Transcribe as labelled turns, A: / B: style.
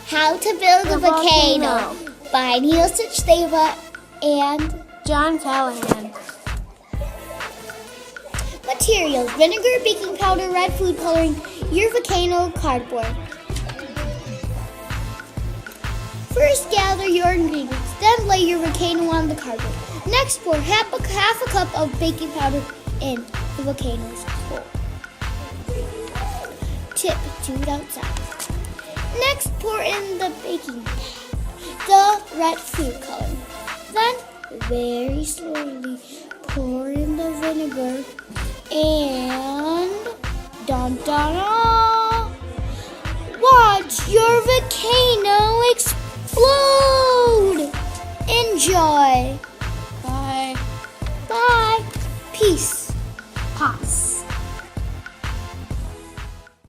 A: How to Build a Volcano by Videolicious and
B: John Callahan.
A: Materials: vinegar, baking powder, red food coloring, your volcano cardboard. First, gather your ingredients, then lay your volcano on the cardboard. Next, pour half a cup of baking powder in the volcano's hole. Tip: do it outside. Next, pour in the baking powder, the red food coloring. Then, very slowly pour in the vinegar and dun dun dun, watch your volcano explode! Enjoy!